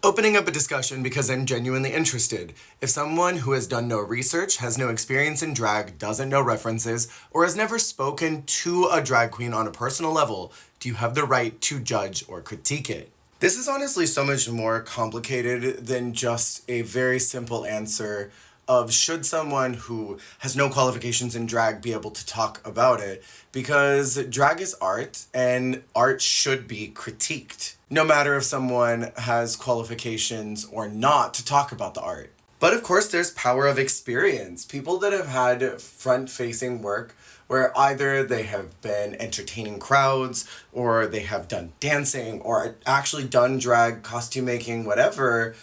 Opening up a discussion because I'm genuinely interested. If someone who has done no research, has no experience in drag, doesn't know references, or has never spoken to a drag queen on a personal level, do you have the right to judge or critique it? This is honestly so much more complicated than just a very simple answer of should someone who has no qualifications in drag be able to talk about it, because drag is art and art should be critiqued, no matter if someone has qualifications or not to talk about the art. But of course, there's power of experience. People that have had front-facing work where either they have been entertaining crowds, or they have done dancing, or actually done drag, costume making, whatever,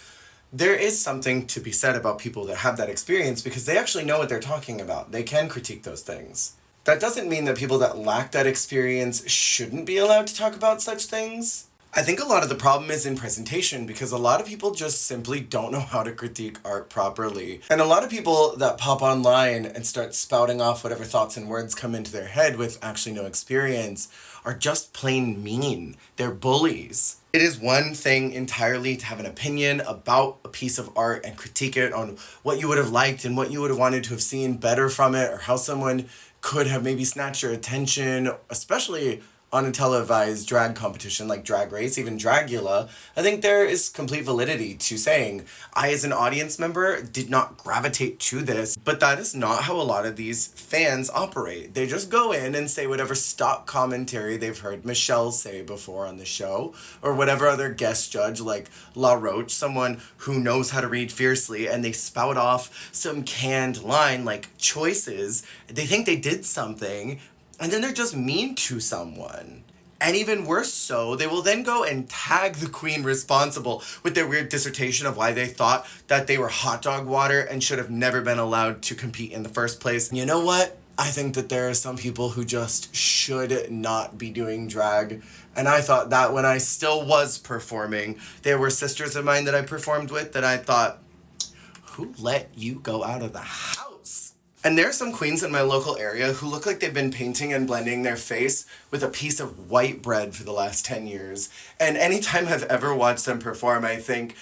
there is something to be said about people that have that experience because they actually know what they're talking about. They can critique those things. That doesn't mean that people that lack that experience shouldn't be allowed to talk about such things. I think a lot of the problem is in presentation because a lot of people just simply don't know how to critique art properly. And a lot of people that pop online and start spouting off whatever thoughts and words come into their head with actually no experience are just plain mean. They're bullies. It is one thing entirely to have an opinion about a piece of art and critique it on what you would have liked and what you would have wanted to have seen better from it, or how someone could have maybe snatched your attention, especially on a televised drag competition like Drag Race, even Dragula. I think there is complete validity to saying, I as an audience member did not gravitate to this, but that is not how a lot of these fans operate. They just go in and say whatever stock commentary they've heard Michelle say before on the show, or whatever other guest judge like La Roche, someone who knows how to read fiercely, and they spout off some canned line like choices. They think they did something, and then they're just mean to someone. And even worse so, they will then go and tag the queen responsible with their weird dissertation of why they thought that they were hot dog water and should have never been allowed to compete in the first place. You know what? I think that there are some people who just should not be doing drag. And I thought that when I still was performing. There were sisters of mine that I performed with that I thought, who let you go out of the house? And there are some queens in my local area who look like they've been painting and blending their face with a piece of white bread for the last 10 years. And anytime I've ever watched them perform, I think,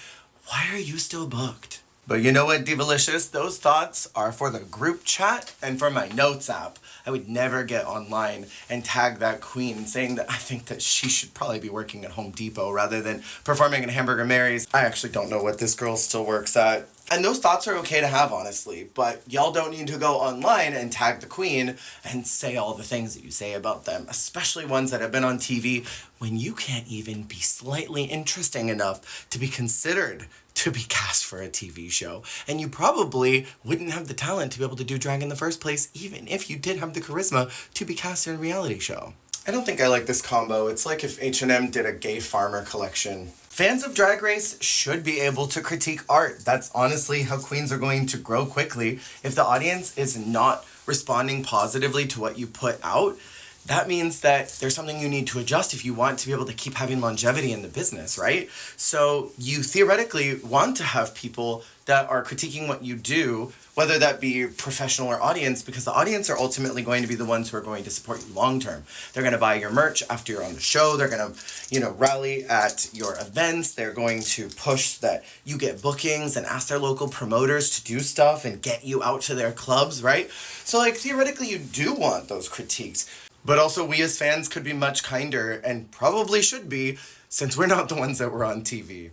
why are you still booked? But you know what, Divalicious? Those thoughts are for the group chat and for my notes app. I would never get online and tag that queen saying that I think that she should probably be working at Home Depot rather than performing in Hamburger Mary's. I actually don't know what this girl still works at. And those thoughts are okay to have, honestly, but y'all don't need to go online and tag the queen and say all the things that you say about them, especially ones that have been on TV when you can't even be slightly interesting enough to be considered to be cast for a TV show. And you probably wouldn't have the talent to be able to do drag in the first place, even if you did have the charisma to be cast in a reality show. I don't think I like this combo. It's like if H&M did a gay farmer collection. Fans of Drag Race should be able to critique art. That's honestly how queens are going to grow quickly. If the audience is not responding positively to what you put out, that means that there's something you need to adjust if you want to be able to keep having longevity in the business, right? So you theoretically want to have people that are critiquing what you do, whether that be professional or audience, because the audience are ultimately going to be the ones who are going to support you long term. They're going to buy your merch after you're on the show. They're going to, rally at your events. They're going to push that you get bookings and ask their local promoters to do stuff and get you out to their clubs, right? So like theoretically you do want those critiques. But also we as fans could be much kinder, and probably should be, since we're not the ones that were on TV.